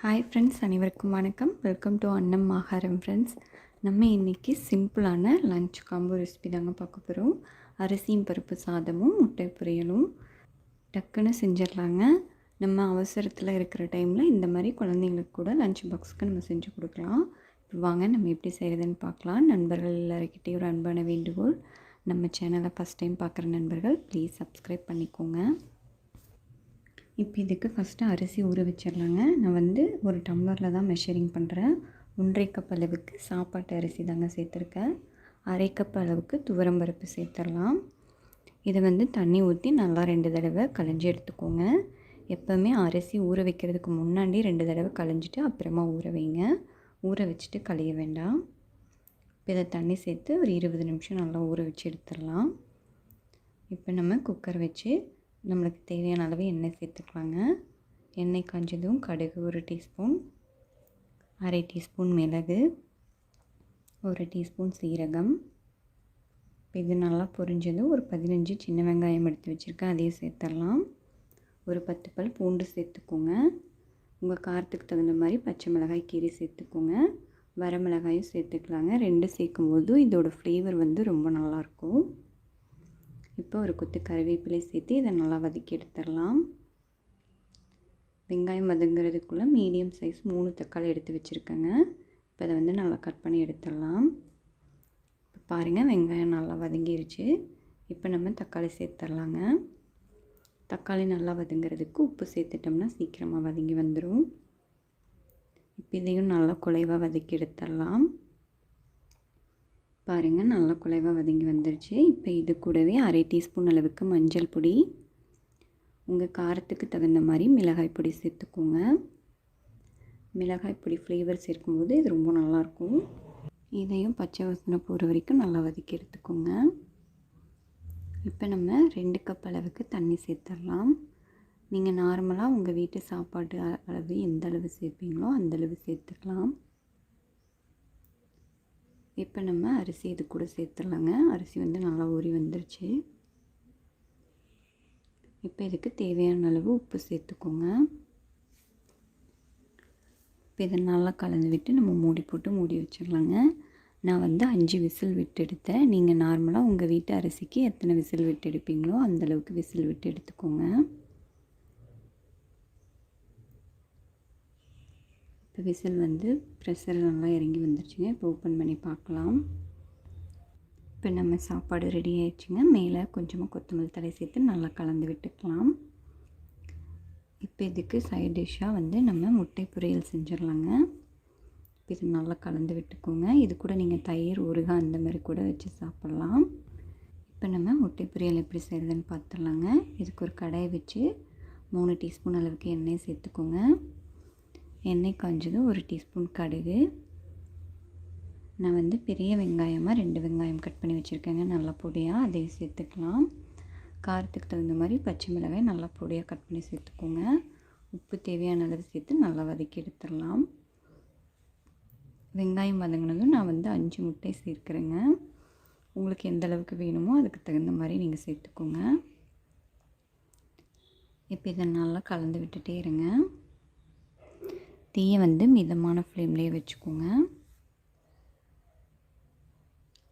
Hi friends, அனைவருக்கும் வணக்கம். Welcome to அன்னம் ஆகாரம் ஃப்ரெண்ட்ஸ். நம்ம இன்றைக்கி சிம்பிளான லஞ்ச் காம்போ ரெசிபி தாங்க பார்க்க போகிறோம். அரிசியும் பருப்பு சாதமும் முட்டை பொரியலும் டக்குன்னு செஞ்சிடலாங்க. நம்ம அவசரத்தில் இருக்கிற டைமில் இந்த மாதிரி குழந்தைங்களுக்கு கூட லஞ்ச் பாக்ஸுக்கு நம்ம செஞ்சு கொடுக்கலாம். இப்போ வாங்க நம்ம எப்படி செய்கிறதுன்னு பார்க்கலாம். நண்பர்கள் எல்லாருக்கிட்டேயும் ஒரு அன்பான வேண்டுகோள், நம்ம சேனலை ஃபஸ்ட் டைம் பார்க்குற நண்பர்கள் ப்ளீஸ் சப்ஸ்கிரைப் பண்ணிக்கோங்க. இப்போ இதுக்கு ஃபஸ்ட்டு அரிசி ஊற வச்சிடலாங்க. நான் ஒரு டம்ளரில் தான் மெஷரிங் பண்ணுறேன். 1.5 கப் அளவுக்கு சாப்பாட்டு அரிசி தாங்க சேர்த்துருக்கேன். 1/2 கப் அளவுக்கு துவரம்பருப்பு சேர்த்துடலாம். இதை தண்ணி ஊற்றி நல்லா 2 தடவை களைஞ்சி எடுத்துக்கோங்க. எப்போவுமே அரிசி ஊற வைக்கிறதுக்கு முன்னாடி 2 தடவை களைஞ்சிட்டு அப்புறமா ஊற வைங்க. ஊற வச்சுட்டு களைய வேண்டாம். இப்போ இதை தண்ணி சேர்த்து ஒரு 20 நிமிஷம் நல்லா ஊற வச்சு எடுத்துடலாம். இப்போ நம்ம குக்கர் வச்சு நம்மளுக்கு தேவையான அளவு எண்ணெய் சேர்த்துக்கலாங்க. எண்ணெய் காஞ்சதும் கடுகு 1 டீஸ்பூன், 1/2 டீஸ்பூன் மிளகு, 1 டீஸ்பூன் சீரகம். இது நல்லா பொரிஞ்சதும் ஒரு 15 சின்ன வெங்காயம் எடுத்து வச்சுருக்கேன், அதையும் சேர்த்துடலாம். ஒரு 10 பல் பூண்டு சேர்த்துக்கோங்க. உங்கள் காரத்துக்கு தகுந்த மாதிரி பச்சை மிளகாய் கீரி சேர்த்துக்கோங்க. வரமிளகாயும் சேர்த்துக்கலாங்க. 2 சேர்க்கும்போது இதோட ஃப்ளேவர் ரொம்ப நல்லாயிருக்கும். இப்போ ஒரு கொத்து கறிவேப்பிலை சேர்த்து இதை நல்லா வதக்கி எடுத்துடலாம். வெங்காயம் வதங்குறதுக்குள்ளே மீடியம் சைஸ் 3 தக்காளி எடுத்து வச்சுருக்கேங்க. இப்போ அதை நல்லா கட் பண்ணி எடுத்துடலாம். இப்போ பாருங்கள், வெங்காயம் நல்லா வதங்கிருச்சு. இப்போ நம்ம தக்காளி சேர்த்துடலாங்க. தக்காளி நல்லா வதங்குறதுக்கு உப்பு சேர்த்துட்டோம்னா சீக்கிரமாக வதங்கி வந்துடும். இப்போ இதையும் நல்லா குழைவாக வதக்கி எடுத்துடலாம். பாருங்கள், நல்லா குழைவாக வதங்கி வந்துருச்சு. இப்போ இது கூடவே 1/2 டீஸ்பூன் அளவுக்கு மஞ்சள் பொடி, உங்கள் காரத்துக்கு தகுந்த மாதிரி மிளகாய் பொடி சேர்த்துக்கோங்க. மிளகாய் பொடி ஃப்ளேவர் சேர்க்கும்போது இது ரொம்ப நல்லாயிருக்கும். இதையும் பச்சை வாசனை போகிற வரைக்கும் நல்லா வதக்கி எடுத்துக்கோங்க. இப்போ நம்ம 2 கப் அளவுக்கு தண்ணி சேர்த்துடலாம். நீங்கள் நார்மலாக உங்கள் வீட்டு சாப்பாட்டு அளவு எந்த அளவு சேர்ப்பீங்களோ அந்தளவு சேர்த்துக்கலாம். இப்போ நம்ம அரிசி இது கூட சேர்த்துடலாங்க. அரிசி நல்லா ஊறி வந்துருச்சு. இப்போ இதுக்கு தேவையான அளவு உப்பு சேர்த்துக்கோங்க. இப்போ இதை நல்லா கலந்து விட்டு நம்ம மூடி போட்டு மூடி வச்சிடலாங்க. நான் 5 விசில் விட்டு எடுத்தேன். நீங்கள் நார்மலாக உங்கள் வீட்டு அரிசிக்கு எத்தனை விசில் விட்டு எடுப்பீங்களோ அந்தளவுக்கு விசில் விட்டு எடுத்துக்கோங்க. இப்போ விசில் ப்ரெஷர் நல்லா இறங்கி வந்துருச்சுங்க. இப்போ ஓப்பன் பண்ணி பார்க்கலாம். இப்போ நம்ம சாப்பாடு ரெடி ஆயிடுச்சுங்க. மேலே கொஞ்சமாக கொத்தமல்லி தழை சேர்த்து நல்லா கலந்து விட்டுக்கலாம். இப்போ இதுக்கு சைட் டிஷ்ஷாக நம்ம முட்டை பொரியல் செஞ்சிடலாங்க. இப்போ இது நல்லா கலந்து விட்டுக்கோங்க. இது கூட நீங்கள் தயிர், ஊறுகாய் அந்த மாதிரி கூட வச்சு சாப்பிட்லாம். இப்போ நம்ம முட்டை பொரியல் எப்படி செய்கிறதுன்னு பார்த்துடலாங்க. இதுக்கு ஒரு கடாயை வச்சு 3 டீஸ்பூன் அளவுக்கு எண்ணெய் சேர்த்துக்கோங்க. எண்ணெய் காஞ்சதும் 1 டீஸ்பூன் கடுகு. நான் பெரிய வெங்காயமாக 2 வெங்காயம் கட் பண்ணி வச்சுருக்கேங்க, நல்லா பொடியாக, அதையும் சேர்த்துக்கலாம். காரத்துக்கு தகுந்த மாதிரி பச்சை மிளகாய் நல்லா பொடியாக கட் பண்ணி சேர்த்துக்கோங்க. உப்பு தேவையான அளவு சேர்த்து நல்லா வதக்கி எடுத்துடலாம். வெங்காயம் வதங்கினதும் நான் 5 முட்டை சேர்க்குறேங்க. உங்களுக்கு எந்த அளவுக்கு வேணுமோ அதுக்கு தகுந்த மாதிரி நீங்கள் சேர்த்துக்கோங்க. இப்போ இதை நல்லா கலந்து விட்டுட்டே இருங்க. தீயை மிதமான ஃப்ளேம்லேயே வச்சுக்கோங்க.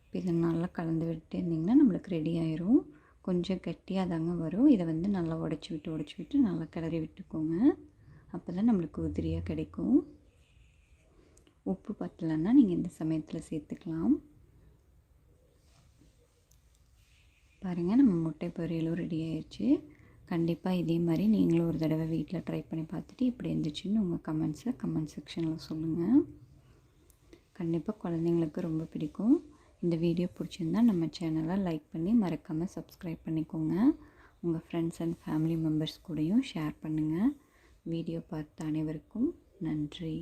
இப்போ இதை நல்லா கலந்து விட்டு இருந்திங்கன்னா நம்மளுக்கு ரெடி ஆயிரும். கொஞ்சம் கட்டியாக தாங்க வரும். இதை நல்லா உடச்சி விட்டு நல்லா கிளறி விட்டுக்கோங்க. அப்போ தான் நம்மளுக்கு உதிரியாக கிடைக்கும். உப்பு பத்தலைன்னா நீங்கள் இந்த சமயத்தில் சேர்த்துக்கலாம். பாருங்கள், நம்ம முட்டை பொரியலும் ரெடி ஆயிடுச்சு. கண்டிப்பாக இதே மாதிரி நீங்களும் ஒரு தடவை வீட்டில் ட்ரை பண்ணி பார்த்துட்டு இப்படி இருந்துச்சுன்னு உங்கள் கமெண்ட் செக்ஷனில் சொல்லுங்கள். கண்டிப்பாக குழந்தைங்களுக்கு ரொம்ப பிடிக்கும். இந்த வீடியோ பிடிச்சிருந்தால் நம்ம சேனலை லைக் பண்ணி மறக்காமல் சப்ஸ்கிரைப் பண்ணிக்கோங்க. உங்கள் ஃப்ரெண்ட்ஸ் அண்ட் ஃபேமிலி மெம்பர்ஸ் கூடயும் ஷேர் பண்ணுங்கள். வீடியோ பார்த்த அனைவருக்கும் நன்றி.